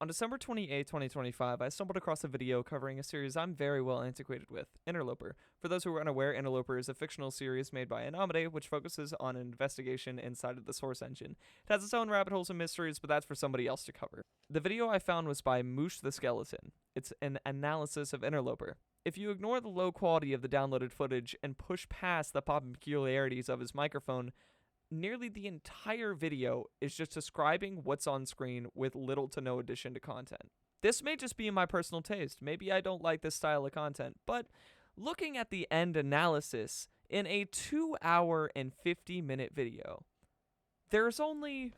On December 28, 2025, I stumbled across a video covering a series I'm very well antiquated with, Interloper. For those who are unaware, Interloper is a fictional series made by Anamade, which focuses on an investigation inside of the source engine. It has its own rabbit holes and mysteries, but that's for somebody else to cover. The video I found was by Mush the Skeleton. It's an analysis of Interloper. If you ignore the low quality of the downloaded footage and push past the pop and peculiarities of his microphone, nearly the entire video is just describing what's on screen with little to no addition to content. This may just be my personal taste. Maybe I don't like this style of content, but looking at the end analysis in a 2-hour and 50-minute video, there's only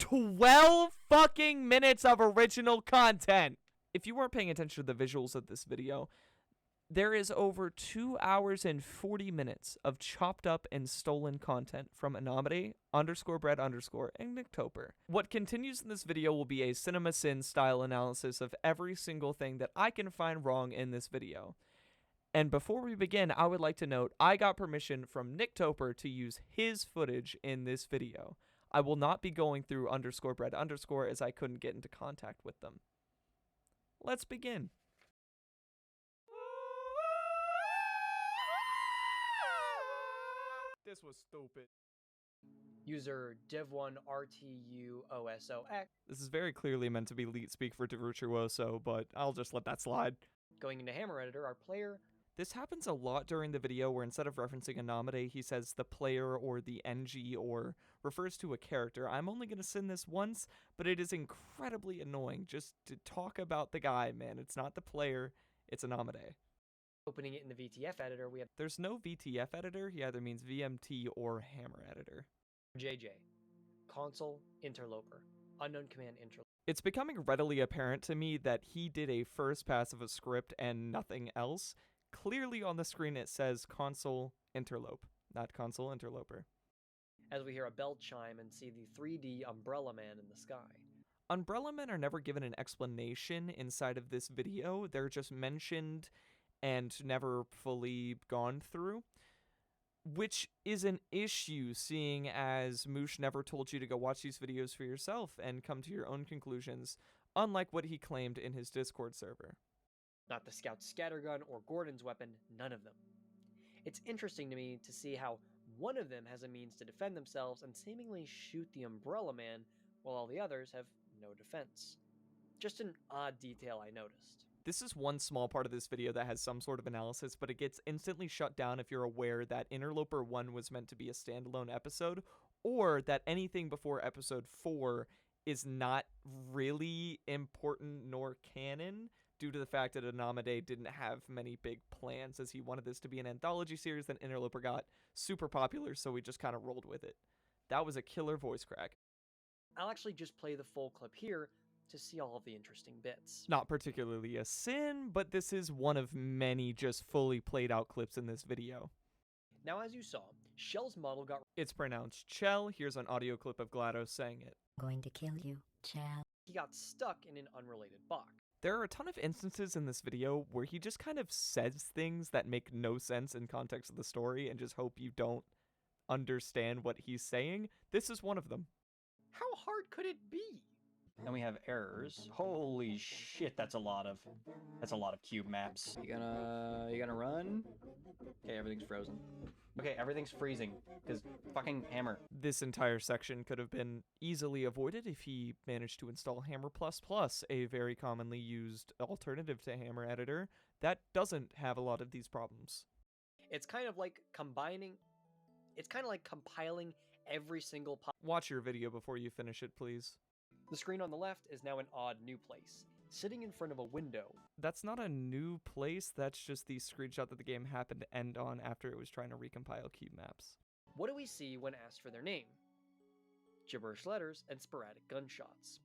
12 fucking minutes of original content. If you weren't paying attention to the visuals of this video, there is over 2 hours and 40 minutes of chopped up and stolen content from Anamade _bread_ and Interloper. What continues in this video will be a CinemaSin style analysis of every single thing that I can find wrong in this video. And before we begin, I would like to note I got permission from Interloper to use his footage in this video. I will not be going through _bread_ as I couldn't get into contact with them. Let's begin. This was stupid. User div1rtuosox. This is very clearly meant to be leet speak for Virtuoso, but I'll just let that slide. Going into Hammer Editor, our player... This happens a lot during the video where instead of referencing Anamade, he says the player or the NG or refers to a character. I'm only going to send this once, but it is incredibly annoying just to talk about the guy, man. It's not the player, it's Anamade. Opening it in the VTF editor, we have There's no VTF editor. He either means VMT or Hammer editor. JJ, console, Interloper, unknown command Interloper. It's becoming readily apparent to me that he did a first pass of a script and nothing else. Clearly on the screen it says console interlope, not console interloper. As we hear a bell chime and see the 3D Umbrella Man in the sky. Umbrella Men are never given an explanation inside of this video. They're just mentioned and never fully gone through, which is an issue seeing as Mush never told you to go watch these videos for yourself and come to your own conclusions, unlike what he claimed in his Discord server. Not the Scout's scattergun or Gordon's weapon, none of them. It's interesting to me to see how one of them has a means to defend themselves and seemingly shoot the Umbrella Man, while all the others have no defense. Just an odd detail I noticed. This is one small part of this video that has some sort of analysis, but it gets instantly shut down if you're aware that Interloper 1 was meant to be a standalone episode, or that anything before episode 4 is not really important nor canon, due to the fact that Anamade didn't have many big plans, as he wanted this to be an anthology series. Then Interloper got super popular, so we just kind of rolled with it. That was a killer voice crack. I'll actually just play the full clip here to see all of the interesting bits. Not particularly a sin, but this is one of many just fully played out clips in this video. Now, as you saw, Shell's model got... It's pronounced Chell. Here's an audio clip of GLaDOS saying it. Going to kill you, Chell. He got stuck in an unrelated box. There are a ton of instances in this video where he just kind of says things that make no sense in context of the story and just hope you don't understand what he's saying. This is one of them. How hard could it be? Then we have errors. Holy shit, that's a lot of cube maps. You gonna run? Okay, everything's frozen. Okay, everything's freezing because fucking Hammer. This entire section could have been easily avoided if he managed to install Hammer++, a very commonly used alternative to Hammer editor that doesn't have a lot of these problems. It's kind of like compiling every single Watch your video before you finish it, please. The screen on the left is now an odd new place, sitting in front of a window. That's not a new place, that's just the screenshot that the game happened to end on after it was trying to recompile cube maps. What do we see when asked for their name? Gibberish letters and sporadic gunshots.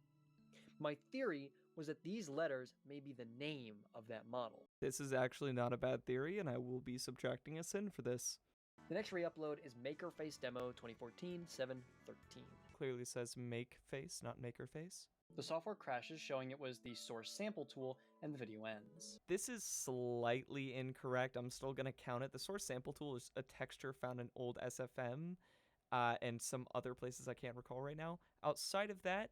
My theory was that these letters may be the name of that model. This is actually not a bad theory, and I will be subtracting a sin for this. The next re-upload is Makerface Demo 2014-7-13. Clearly says make face, not maker face. The software crashes, showing it was the source sample tool, and the video ends. This is slightly incorrect. I'm still going to count it. The source sample tool is a texture found in old SFM and some other places I can't recall right now. Outside of that,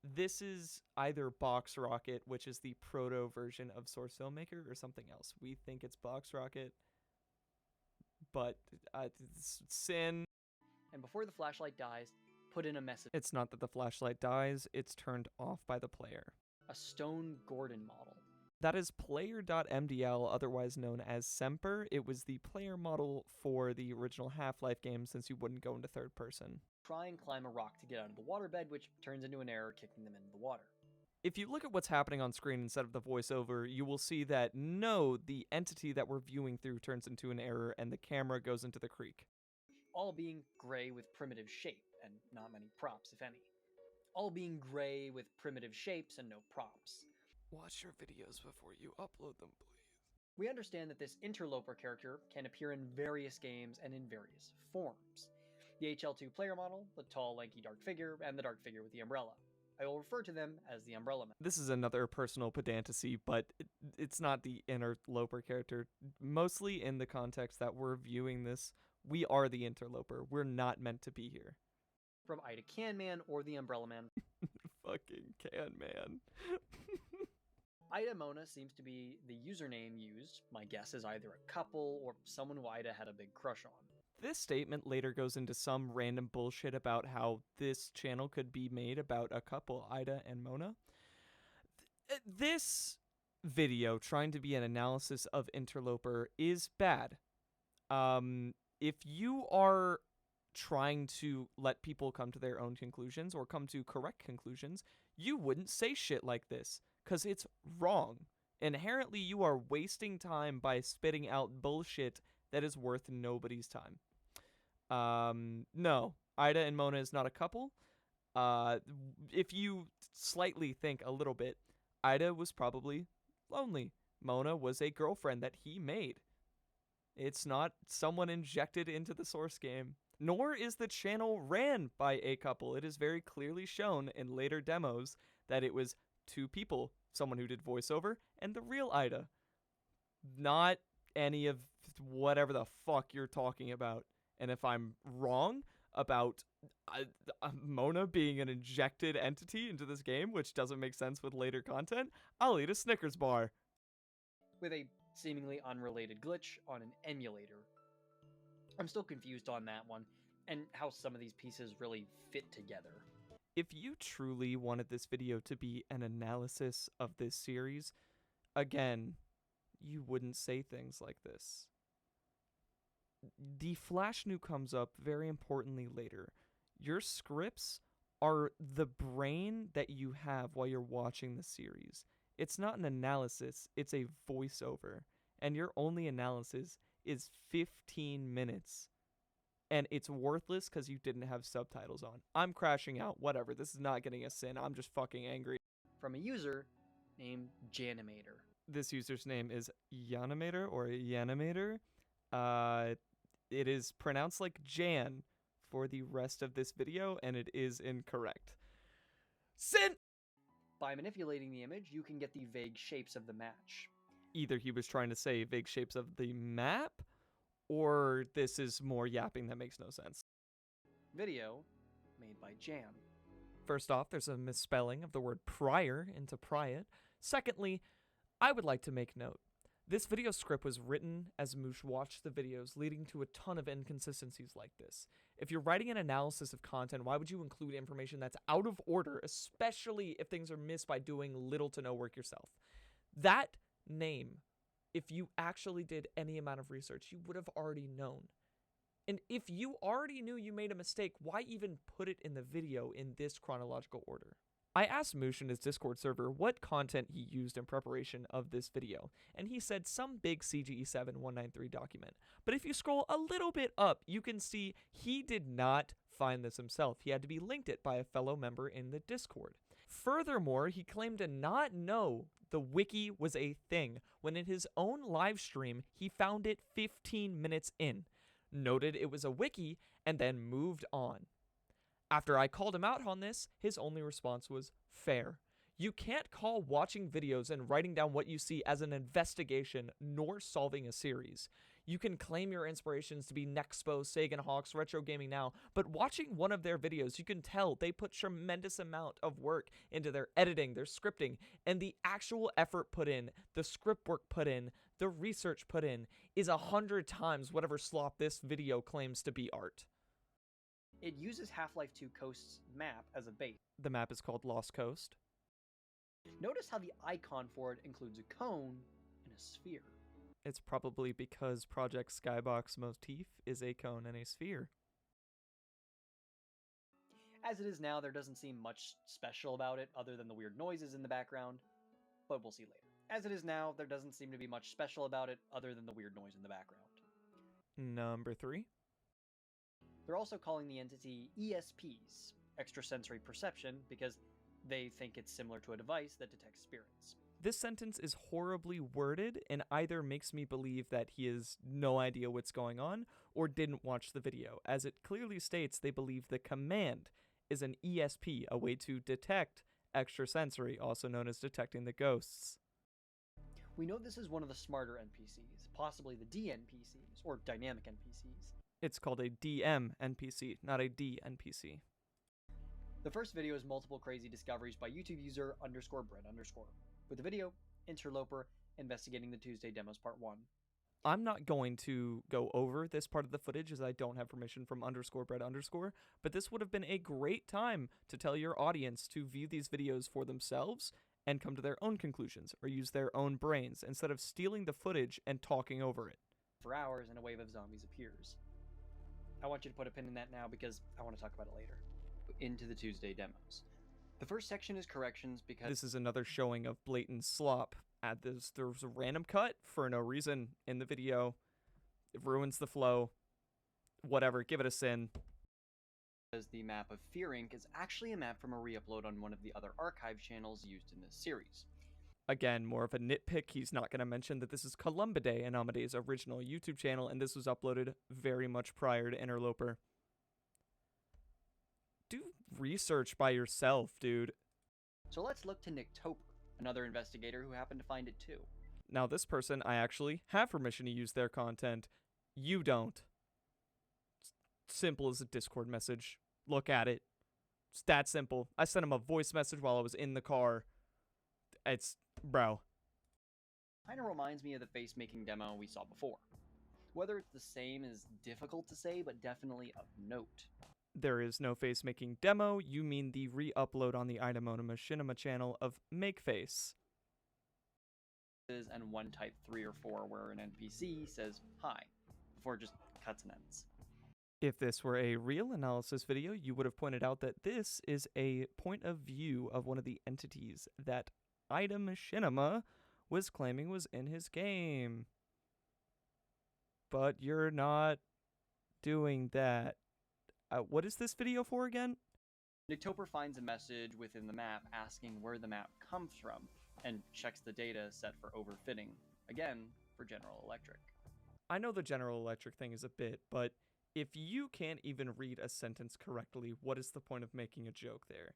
This is either Box Rocket, which is the proto version of Source Filmmaker, or something else. We think it's Box Rocket, but it's sin. And before the flashlight dies, put in a message. It's not that the flashlight dies, it's turned off by the player. A stone Gordon model. That is player.mdl, otherwise known as Semper. It was the player model for the original Half-Life game, since you wouldn't go into third person. Try and climb a rock to get out of the waterbed, which turns into an error, kicking them into the water. If you look at what's happening on screen instead of the voiceover, you will see that no, the entity that we're viewing through turns into an error and the camera goes into the creek. All being gray with primitive shape, and not many props, if any. All being gray with primitive shapes and no props. Watch your videos before you upload them, please. We understand that this Interloper character can appear in various games and in various forms. The HL2 player model, the tall, lanky dark figure, and the dark figure with the umbrella. I will refer to them as the Umbrella Man. This is another personal pedanticity, but it's not the Interloper character. Mostly in the context that we're viewing this, we are the Interloper. We're not meant to be here. From Ida Can Man or the Umbrella Man. Fucking Can Man. Ida Mona seems to be the username used. My guess is either a couple or someone who Ida had a big crush on. This statement later goes into some random bullshit about how this channel could be made about a couple, Ida and Mona. This video, trying to be an analysis of Interloper, is bad. If you are trying to let people come to their own conclusions or come to correct conclusions, you wouldn't say shit like this, because it's wrong. Inherently, you are wasting time by spitting out bullshit that is worth nobody's time. No, Ida and Mona is not a couple. If you slightly think a little bit, Ida was probably lonely. Mona was a girlfriend that he made. It's not someone injected into the source game. Nor is the channel ran by a couple. It is very clearly shown in later demos that it was two people, someone who did voiceover and the real Ida. Not any of whatever the fuck you're talking about. And if I'm wrong about Mona being an injected entity into this game, which doesn't make sense with later content, I'll eat a Snickers bar. With a seemingly unrelated glitch on an emulator. I'm still confused on that one, and how some of these pieces really fit together. If you truly wanted this video to be an analysis of this series, again, you wouldn't say things like this. The Flash New comes up very importantly later. Your scripts are the brain that you have while you're watching the series. It's not an analysis, it's a voiceover. And your only analysis is 15 minutes. And it's worthless because you didn't have subtitles on. I'm crashing out, whatever. This is not getting a sin. I'm just fucking angry. From a user named Janimator. This user's name is Yanimator or Yanimator. It is pronounced like Jan for the rest of this video, and it is incorrect. Sin! By manipulating the image, you can get the vague shapes of the match. Either he was trying to say vague shapes of the map, or this is more yapping that makes no sense. Video made by Jan. First off, there's a misspelling of the word prior into priot. Secondly, I would like to make note. This video script was written as Mush watched the videos, leading to a ton of inconsistencies like this. If you're writing an analysis of content, why would you include information that's out of order, especially if things are missed by doing little to no work yourself? That name, if you actually did any amount of research, you would have already known. And if you already knew you made a mistake, why even put it in the video in this chronological order? I asked Mush in his Discord server what content he used in preparation of this video, and he said some big CGE7 193 document. But if you scroll a little bit up, you can see he did not find this himself. He had to be linked it by a fellow member in the Discord. Furthermore, he claimed to not know the wiki was a thing, when in his own live stream, he found it 15 minutes in, noted it was a wiki, and then moved on. After I called him out on this, his only response was fair. You can't call watching videos and writing down what you see as an investigation nor solving a series. You can claim your inspirations to be Nexpo, Sagan Hawks, Retro Gaming Now, but watching one of their videos, you can tell they put tremendous amount of work into their editing, their scripting, and the actual effort put in, the script work put in, the research put in, is 100 times whatever slop this video claims to be art. It uses Half-Life 2 Coast's map as a base. The map is called Lost Coast. Notice how the icon for it includes a cone and a sphere. It's probably because Project Skybox motif is a cone and a sphere. As it is now, there doesn't seem much special about it other than the weird noises in the background, but we'll see later. As it is now, there doesn't seem to be much special about it other than the weird noise in the background. Number 3. They're also calling the entity ESPs, extrasensory perception, because they think it's similar to a device that detects spirits. This sentence is horribly worded and either makes me believe that he has no idea what's going on or didn't watch the video, as it clearly states they believe the command is an ESP, a way to detect extrasensory, also known as detecting the ghosts. We know this is one of the smarter NPCs, possibly the DNPCs, or dynamic NPCs. It's called a DM NPC, not a D NPC. The first video is multiple crazy discoveries by YouTube user _bread_, with the video, Interloper, investigating the Tuesday demos part 1. I'm not going to go over this part of the footage as I don't have permission from _bread_, but this would have been a great time to tell your audience to view these videos for themselves and come to their own conclusions or use their own brains instead of stealing the footage and talking over it. For hours, and a wave of zombies appears. I want you to put a pin in that now because I want to talk about it later. Into the Tuesday demos. The first section is corrections because This is another showing of blatant slop. There's a random cut for no reason in the video. It ruins the flow. Whatever, give it a sin. Because the map of Fear Inc. is actually a map from a re-upload on one of the other archive channels used in this series. Again, more of a nitpick. He's not going to mention that this is Columbidae, Anomade's original YouTube channel, and this was uploaded very much prior to Interloper. Do research by yourself, dude. So let's look to Nicktoper, another investigator who happened to find it too. Now, this person, I actually have permission to use their content. You don't. It's simple as a Discord message. Look at it. It's that simple. I sent him a voice message while I was in the car. It's... bro. Kinda reminds me of the face-making demo we saw before. Whether it's the same is difficult to say, but definitely of note. There is no face-making demo. You mean the re-upload on the Itemona Machinima channel of MakeFace. And one type 3 or 4 where an NPC says hi, before it just cuts and ends. If this were a real analysis video, you would have pointed out that this is a point of view of one of the entities that Item Machinima was claiming was in his game. But you're not doing that. What is this video for again? Nicktoper finds a message within the map asking where the map comes from, and checks the data set for overfitting, again, for General Electric. I know the General Electric thing is a bit, but if you can't even read a sentence correctly, what is the point of making a joke there?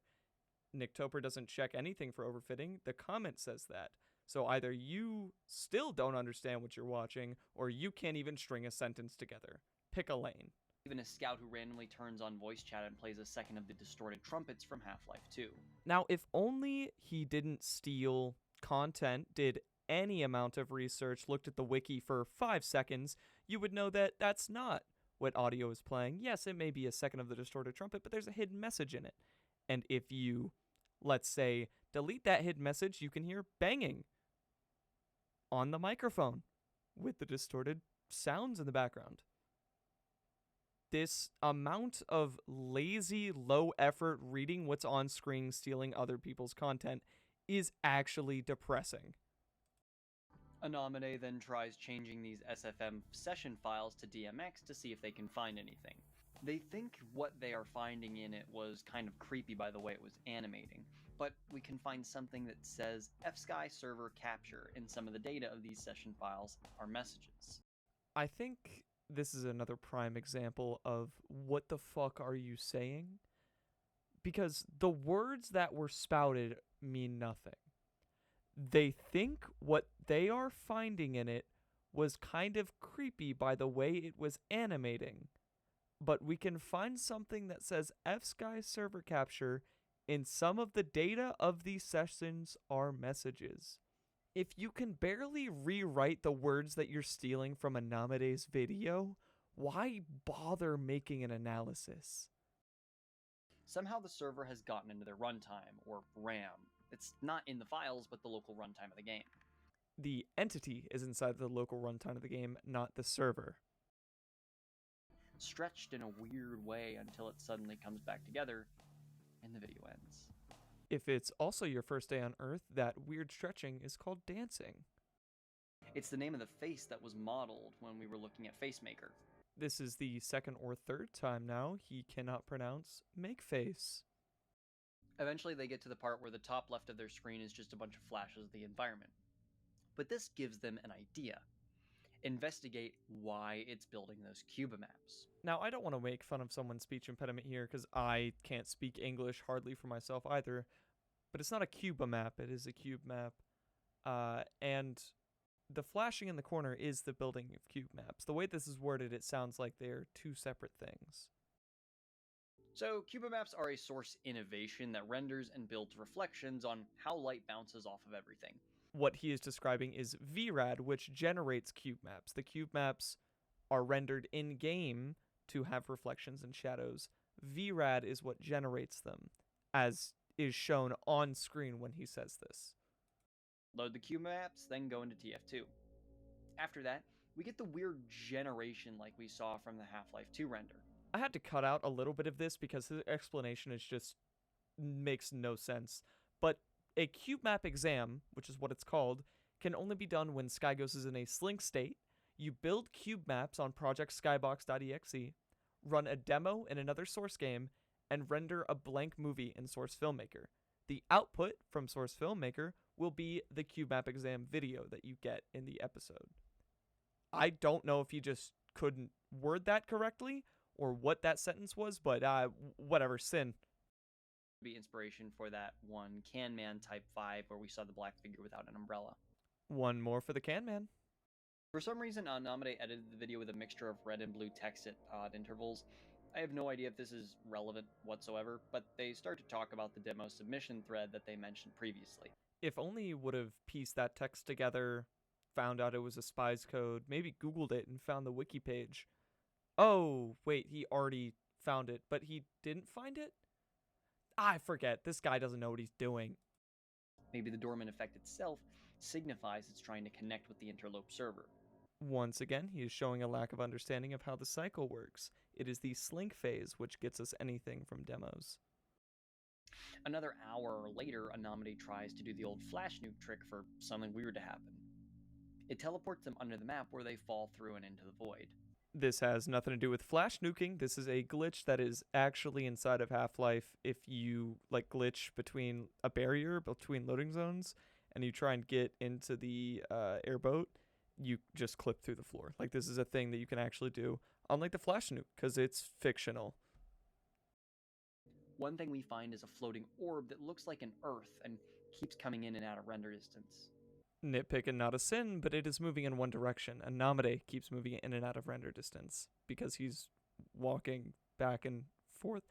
Nicktoper doesn't check anything for overfitting. The comment says that. So either you still don't understand what you're watching, or you can't even string a sentence together. Pick a lane. Even a scout who randomly turns on voice chat and plays a second of the distorted trumpets from Half-Life 2. Now, if only he didn't steal content, did any amount of research, looked at the wiki for 5 seconds, you would know that that's not what audio is playing. Yes, it may be a second of the distorted trumpet, but there's a hidden message in it. And if you, let's say, delete that hidden message, you can hear banging on the microphone with the distorted sounds in the background. This amount of lazy, low-effort reading what's on screen, stealing other people's content is actually depressing. Anomade then tries changing these SFM session files to DMX to see if they can find anything. They think what they are finding in it was kind of creepy by the way it was animating, but we can find something that says FSky server capture in some of the data of these session files are messages. I think this is another prime example of what the fuck are you saying? Because the words that were spouted mean nothing. They think what they are finding in it was kind of creepy by the way it was animating. But we can find something that says F-Sky server capture in some of the data of these sessions are messages. If you can barely rewrite the words that you're stealing from Anamede's video, why bother making an analysis? Somehow the server has gotten into their runtime, or RAM. It's not in the files, but the local runtime of the game. The entity is inside the local runtime of the game, not the server. Stretched in a weird way until it suddenly comes back together, and the video ends. If it's also your first day on Earth, that weird stretching is called dancing. It's the name of the face that was modeled when we were looking at FaceMaker. This is the second or third time now he cannot pronounce make face. Eventually they get to the part where the top left of their screen is just a bunch of flashes of the environment. But this gives them an idea. Investigate why it's building those cubemaps. Now, I don't want to make fun of someone's speech impediment here because I can't speak English hardly for myself either, but it's not a cuba map, it is a cube map. And the flashing in the corner is the building of cube maps. The way this is worded, it sounds like they're two separate things. So, cubemaps are a source innovation that renders and builds reflections on how light bounces off of everything. What he is describing is VRAD, which generates cube maps. The cube maps are rendered in-game to have reflections and shadows. VRAD is what generates them, as is shown on screen when he says this. Load the cubemaps, then go into TF2. After that, we get the weird generation like we saw from the Half-Life 2 render. I had to cut out a little bit of this because his explanation is just makes no sense. But a cube map exam, which is what it's called, can only be done when SkyGhost is in a slink state. You build cube maps on Project Skybox.exe, run a demo in another source game, and render a blank movie in Source Filmmaker. The output from Source Filmmaker will be the cube map exam video that you get in the episode. I don't know if he just couldn't word that correctly or what that sentence was, but whatever, sin. Be inspiration for that one Can Man Type 5 where we saw the black figure without an umbrella. One more for the Can Man. For some reason, Anamade edited the video with a mixture of red and blue text at odd intervals. I have no idea if this is relevant whatsoever, but they start to talk about the demo submission thread that they mentioned previously. If only he would have pieced that text together, found out it was a spy's code, maybe Googled it and found the wiki page. Oh, wait, he already found it, but he didn't find it? I forget. This guy doesn't know what he's doing. Maybe the dormant effect itself signifies it's trying to connect with the Interlope server. Once again, he is showing a lack of understanding of how the cycle works. It is the slink phase which gets us anything from demos. Another hour later, Anamade tries to do the old flash nuke trick for something weird to happen. It teleports them under the map where they fall through and into the void. This has nothing to do with flash nuking. This is a glitch that is actually inside of Half-Life. If you glitch between a barrier between loading zones and you try and get into the airboat, you just clip through the floor. This is a thing that you can actually do, unlike the flash nuke, because it's fictional. One thing we find is a floating orb that looks like an Earth and keeps coming in and out of render distance. Nitpicking not a sin, but it is moving in one direction, and Namade keeps moving in and out of render distance because he's walking back and forth.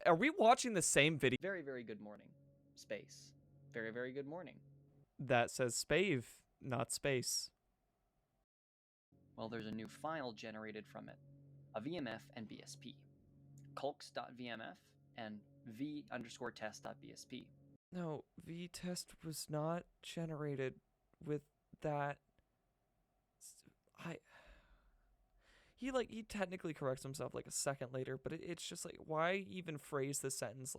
Are we watching the same video? Very, very good morning. Space. Very, very good morning. That says spave, not space. Well, there's a new file generated from it. A VMF and BSP. Culks.vmf and v_test.bsp. No, vtest was not generated with that. He technically corrects himself a second later, but it's just why even phrase the sentence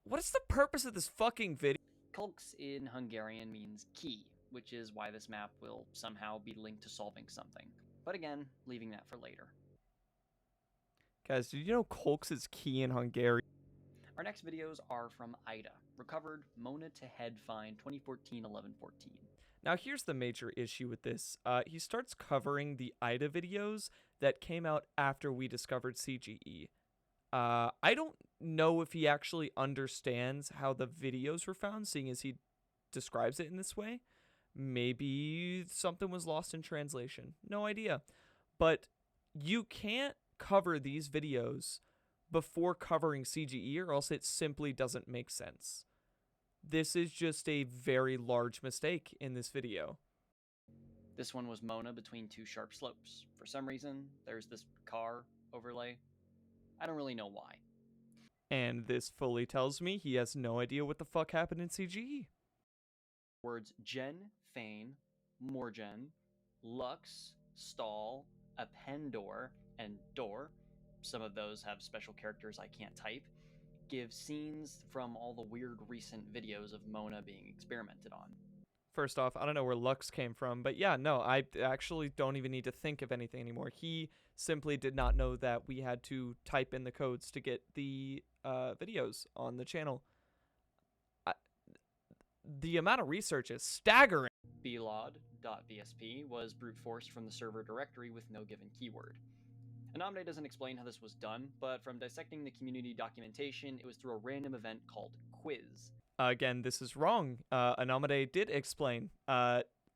what is the purpose of this fucking video? Kulks in Hungarian means key, which is why this map will somehow be linked to solving something. But again, leaving that for later. Guys, did you know Kulks is key in Hungary? Our next videos are from Ida, recovered Mona to head find 2014-11-14. Now here's the major issue with this. He starts covering the Ida videos that came out after we discovered CGE. I don't know if he actually understands how the videos were found, seeing as he describes it in this way. Maybe something was lost in translation. No idea. But you can't cover these videos before covering CGE, or else it simply doesn't make sense. This is just a very large mistake in this video. This one was Mona between two sharp slopes. For some reason, there's this car overlay. I don't really know why. And this fully tells me he has no idea what the fuck happened in CGE. Words Gen, Feign, Morgen, Lux, Stall, Appendor, and Door, some of those have special characters I can't type, give scenes from all the weird recent videos of Mona being experimented on. First off, I don't know where Lux came from, but yeah, no, I actually don't even need to think of anything anymore. He simply did not know that we had to type in the codes to get the videos on the channel. The amount of research is staggering. blod.vsp was brute forced from the server directory with no given keyword. Anamne doesn't explain how this was done, but from dissecting the community documentation, it was through a random event called Quiz. Again, this is wrong. Anamade did explain.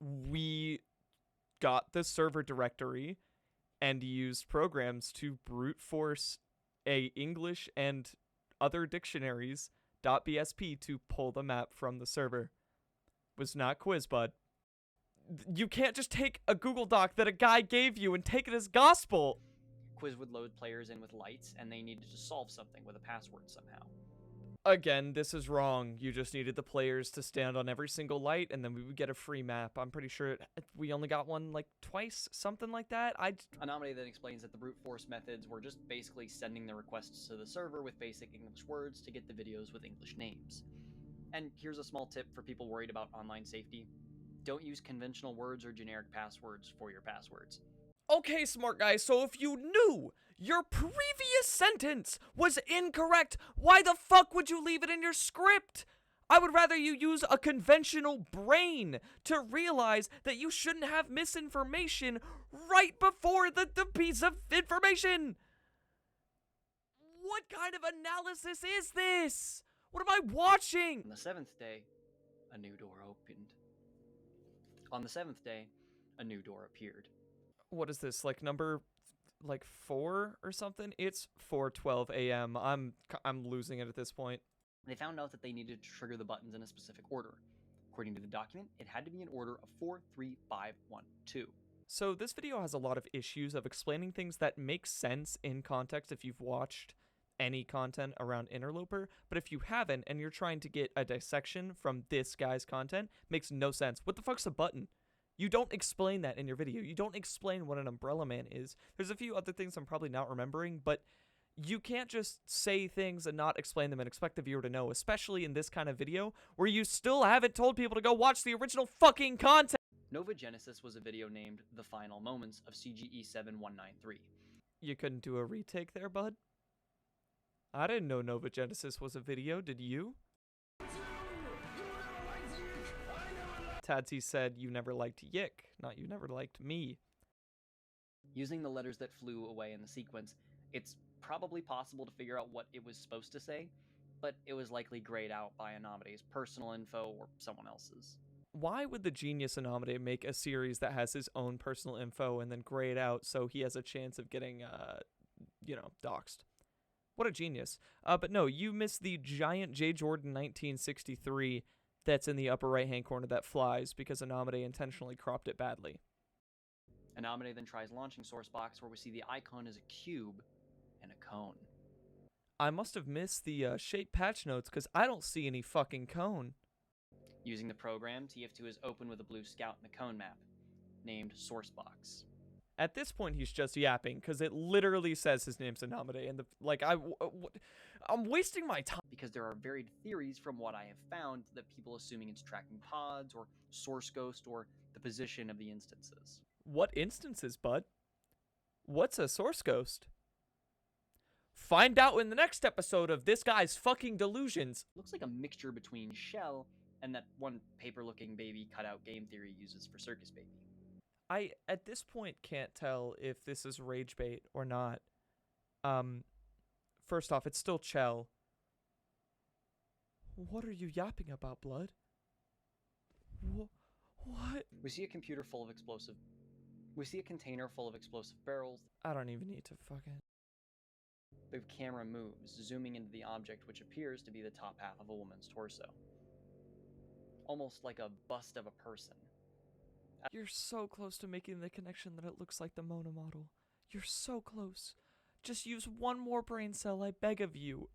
We got the server directory and used programs to brute force a English and other dictionaries .bsp to pull the map from the server. Was not quiz, bud. You can't just take a Google Doc that a guy gave you and take it as gospel. Quiz would load players in with lights, and they needed to solve something with a password somehow. Again, this is wrong. You just needed the players to stand on every single light, and then we would get a free map. I'm pretty sure we only got one like twice, something like that. Anamne then explains that the brute force methods were just basically sending the requests to the server with basic English words to get the videos with English names. And here's a small tip for people worried about online safety. Don't use conventional words or generic passwords for your passwords. Okay, smart guy, so if you knew your previous sentence was incorrect, why the fuck would you leave it in your script? I would rather you use a conventional brain to realize that you shouldn't have misinformation right before the piece of information. What kind of analysis is this? What am I watching? On the seventh day, a new door opened. On the seventh day, a new door appeared. What is this, like number 4 or something? It's 4:12 a.m. I'm losing it at this point. They found out that they needed to trigger the buttons in a specific order. According to the document, it had to be in order of 4, 3, 5, 1, 2. So this video has a lot of issues of explaining things that make sense in context if you've watched any content around Interloper, but if you haven't and you're trying to get a dissection from this guy's content, makes no sense. What the fuck's a button? You don't explain that in your video. You don't explain what an umbrella man is. There's a few other things I'm probably not remembering, but you can't just say things and not explain them and expect the viewer to know, especially in this kind of video where you still haven't told people to go watch the original fucking content. Nova Genesis was a video named The Final Moments of CGE 7193. You couldn't do a retake there, bud? I didn't know Nova Genesis was a video, did you? Tadsy said you never liked Yick, not you never liked me. Using the letters that flew away in the sequence, it's probably possible to figure out what it was supposed to say, but it was likely grayed out by Anomady's personal info or someone else's. Why would the genius Anomady make a series that has his own personal info and then gray it out so he has a chance of getting, doxxed? What a genius. But no, you missed the giant J. Jordan 1963 that's in the upper right-hand corner that flies because Anomady intentionally cropped it badly. Anomady then tries launching Sourcebox, where we see the icon is a cube and a cone. I must have missed the shape patch notes because I don't see any fucking cone. Using the program, TF2 is open with a blue scout and a cone map, named Sourcebox. At this point, he's just yapping because it literally says his name's Anomady, and I'm wasting my time. Because there are varied theories from what I have found that people assuming it's tracking pods, or source ghost, or the position of the instances. What instances, bud? What's a source ghost? Find out in the next episode of This Guy's Fucking Delusions. Looks like a mixture between Shell and that one paper-looking baby cutout game theory uses for Circus Baby. I, at this point, can't tell if this is rage bait or not. First off, it's still Chell. What are you yapping about, Blood? What? We see a container full of explosive barrels. I don't even need to fucking... The camera moves, zooming into the object which appears to be the top half of a woman's torso. Almost like a bust of a person. You're so close to making the connection that it looks like the Mona model. You're so close. Just use one more brain cell, I beg of you.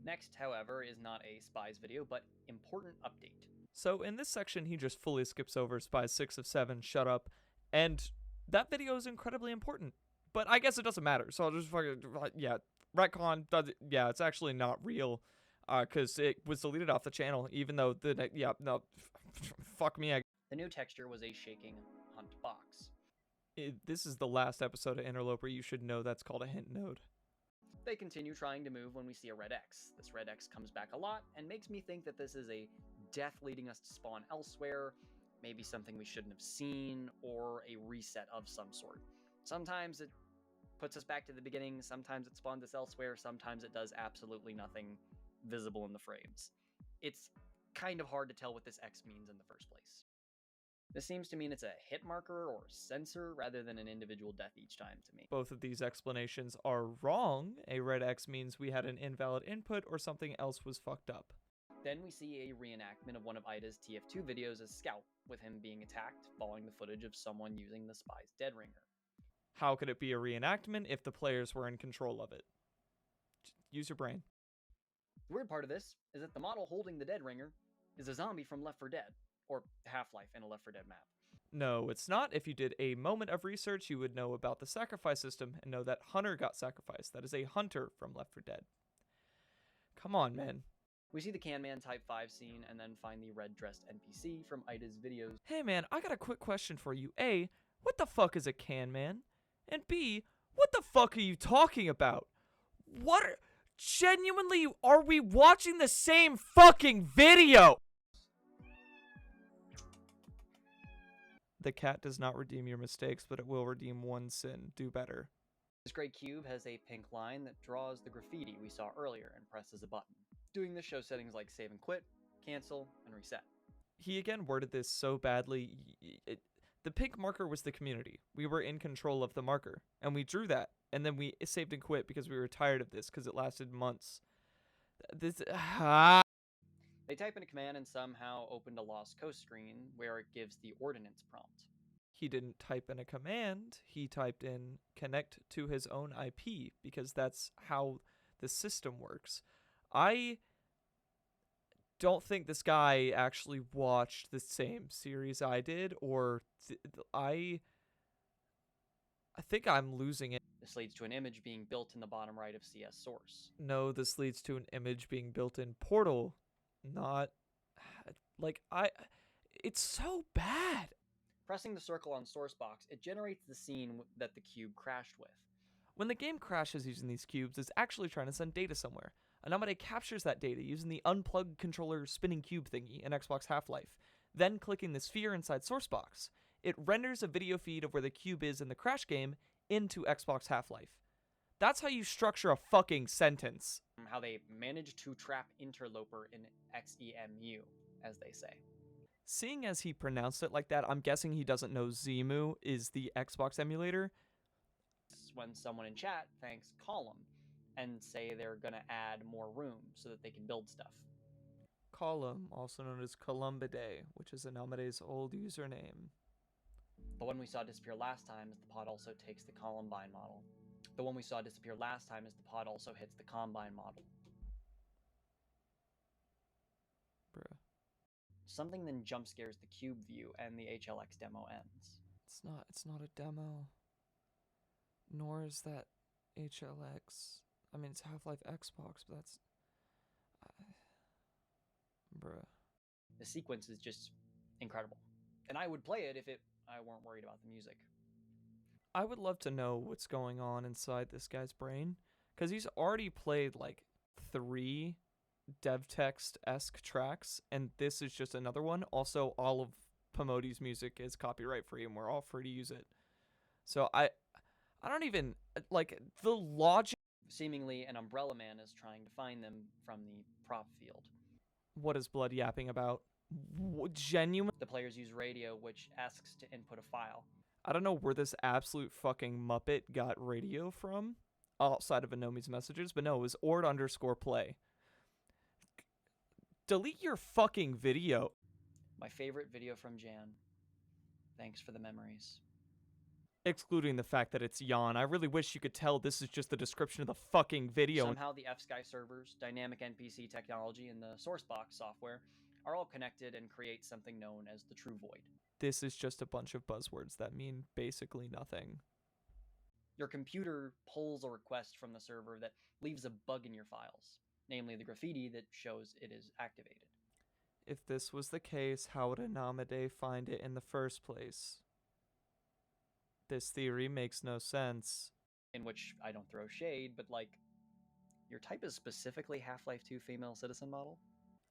Next, however, is not a Spies video, but important update. So in this section, he just fully skips over Spies 6 of 7, Shut Up, and that video is incredibly important. But I guess it doesn't matter, so I'll just fucking, yeah, retcon, yeah, it's actually not real, because it was deleted off the channel, even though fuck me. The new texture was a shaking hunt box. This is the last episode of Interloper, you should know that's called a hint node. They continue trying to move when we see a red X. This red X comes back a lot and makes me think that this is a death leading us to spawn elsewhere, maybe something we shouldn't have seen, or a reset of some sort. Sometimes it puts us back to the beginning, sometimes it spawns us elsewhere, sometimes it does absolutely nothing visible in the frames. It's kind of hard to tell what this X means in the first place. This seems to mean it's a hit marker or sensor rather than an individual death each time to me. Both of these explanations are wrong. A red X means we had an invalid input or something else was fucked up. Then we see a reenactment of one of Ida's TF2 videos as Scout, with him being attacked following the footage of someone using the Spy's dead ringer. How could it be a reenactment if the players were in control of it? Use your brain. The weird part of this is that the model holding the dead ringer is a zombie from Left 4 Dead, or Half-Life in a Left 4 Dead map. No, it's not. If you did a moment of research, you would know about the sacrifice system and know that Hunter got sacrificed. That is a hunter from Left 4 Dead. Come on, man. We see the Can Man Type 5 scene and then find the red-dressed NPC from Ida's videos. Hey, man, I got a quick question for you. A, what the fuck is a can man? And B, what the fuck are you talking about? Genuinely, are we watching the same fucking video? The cat does not redeem your mistakes, but it will redeem one sin. Do better. This gray cube has a pink line that draws the graffiti we saw earlier and presses a button. Doing this shows settings like save and quit, cancel, and reset. He again worded this so badly. The pink marker was the community. We were in control of the marker, and we drew that, and then we saved and quit because we were tired of this because it lasted months. They type in a command and somehow opened a Lost Coast screen where it gives the ordnance prompt. He didn't type in a command. He typed in connect to his own IP because that's how the system works. I don't think this guy actually watched the same series I did, or I think I'm losing it. This leads to an image being built in the bottom right of CS source. No, this leads to an image being built in Portal. Not like it's so bad. Pressing the circle on source box, it generates the scene that the cube crashed with. When the game crashes using these cubes, it's actually trying to send data somewhere. Anomade captures that data using the unplugged controller spinning cube thingy in Xbox Half-Life. Then clicking the sphere inside source box, it renders a video feed of where the cube is in the crash game into Xbox Half-Life. That's how you structure a fucking sentence. How they managed to trap Interloper in XEMU, as they say. Seeing as he pronounced it like that, I'm guessing he doesn't know Zemu is the Xbox emulator. When someone in chat thanks Column and say they're gonna add more room so that they can build stuff. Column, also known as Columbide, which is Anomade's old username. The one we saw disappear last time is the pod also takes the Columbine model. The one we saw disappear last time is the pod also hits the Combine model. Bruh. Something then jump scares the cube view and the HLX demo ends. It's not a demo. Nor is that HLX. I mean, it's Half-Life Xbox, but that's... bruh. The sequence is just incredible. And I would play it if I weren't worried about the music. I would love to know what's going on inside this guy's brain, because he's already played like 3 DevText-esque tracks, and this is just another one. Also, all of Pomodi's music is copyright free, and we're all free to use it. So I don't even, like, the logic... Seemingly, an Umbrella Man is trying to find them from the prop field. What is Blood yapping about? Genuine. The players use radio, which asks to input a file. I don't know where this absolute fucking Muppet got radio from, outside of Anomi's messages, but no, it was ord_play. Delete your fucking video. My favorite video from Jan. Thanks for the memories. Excluding the fact that it's yawn. I really wish you could tell this is just the description of the fucking video. Somehow the F-Sky servers, dynamic NPC technology, and the Sourcebox software are all connected and create something known as the True Void. This is just a bunch of buzzwords that mean basically nothing. Your computer pulls a request from the server that leaves a bug in your files, namely the graffiti that shows it is activated. If this was the case, how would Anamade find it in the first place? This theory makes no sense. In which I don't throw shade, but like, your type is specifically Half-Life 2 female citizen model?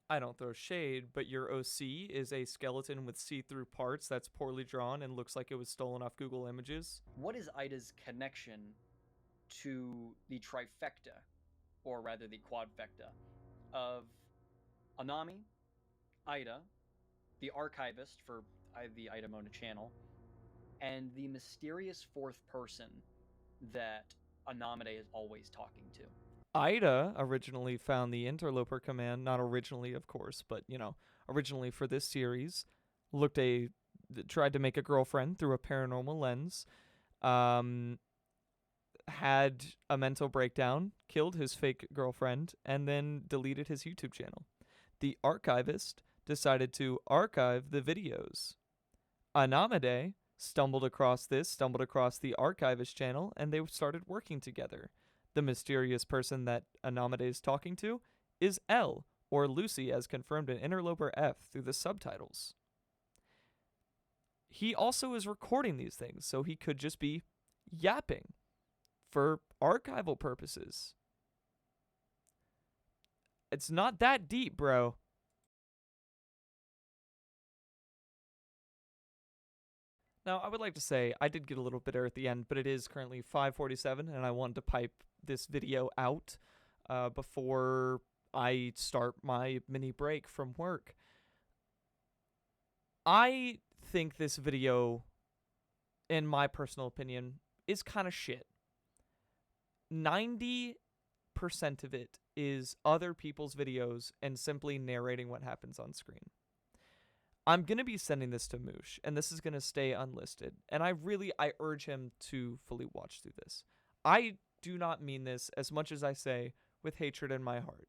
I don't throw shade, but your OC is a skeleton with see-through parts that's poorly drawn and looks like it was stolen off Google Images. What is Ida's connection to the trifecta, or rather the quadfecta, of Anami, Ida, the archivist for the Ida Mona channel, and the mysterious fourth person that Anamade is always talking to? Ida originally found the Interloper command, not originally, of course, but, you know, originally for this series, tried to make a girlfriend through a paranormal lens, had a mental breakdown, killed his fake girlfriend, and then deleted his YouTube channel. The archivist decided to archive the videos. Anamade stumbled across the archivist channel, and they started working together. The mysterious person that Anamade is talking to is L, or Lucy, as confirmed in Interloper F through the subtitles. He also is recording these things, so he could just be yapping for archival purposes. It's not that deep, bro. Now, I would like to say I did get a little bitter at the end, but it is currently 5:47, and I wanted to pipe this video out before I start my mini break from work. I think this video, in my personal opinion, is kind of shit. 90% of it is other people's videos and simply narrating what happens on screen. I'm going to be sending this to Mush, and this is going to stay unlisted. And I urge him to fully watch through this. I do not mean this, as much as I say, with hatred in my heart.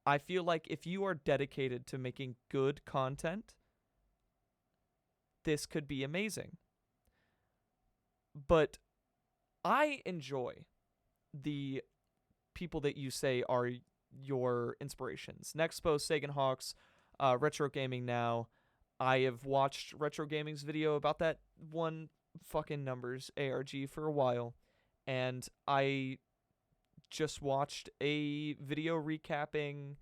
I feel like if you are dedicated to making good content, this could be amazing. But I enjoy the people that you say are your inspirations. Next Post, Sagan Hawks, Retro Gaming Now. I have watched Retro Gaming's video about that one fucking numbers ARG for a while, and I just watched a video recapping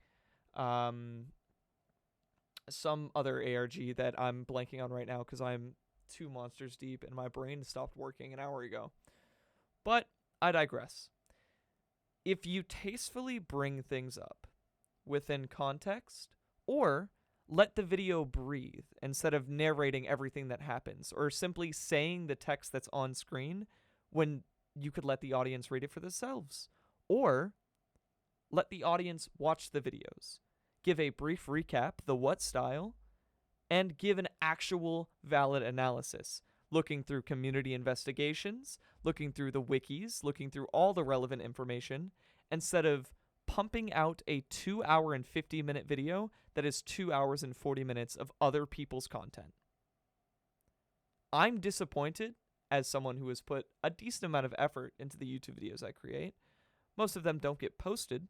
some other ARG that I'm blanking on right now because I'm 2 monsters deep and my brain stopped working an hour ago. But I digress. If you tastefully bring things up within context, or let the video breathe instead of narrating everything that happens, or simply saying the text that's on screen when you could let the audience read it for themselves, or let the audience watch the videos, give a brief recap, the what style, and give an actual valid analysis, looking through community investigations, looking through the wikis, looking through all the relevant information, instead of pumping out a 2 hour and 50-minute video that is 2 hours and 40 minutes of other people's content. I'm disappointed as someone who has put a decent amount of effort into the YouTube videos I create. Most of them don't get posted,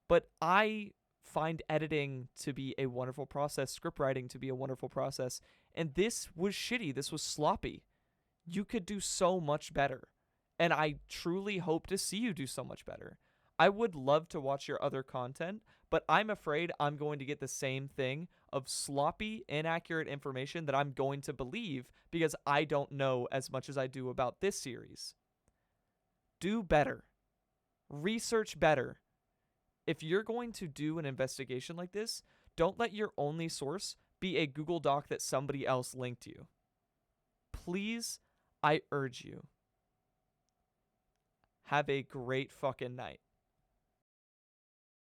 but I find editing to be a wonderful process, script writing to be a wonderful process, and this was shitty. This was sloppy. You could do so much better, and I truly hope to see you do so much better. I would love to watch your other content, but I'm afraid I'm going to get the same thing of sloppy, inaccurate information that I'm going to believe because I don't know as much as I do about this series. Do better. Research better. If you're going to do an investigation like this, Don't let your only source be a Google Doc that somebody else linked you. Please, I urge you. Have a great fucking night.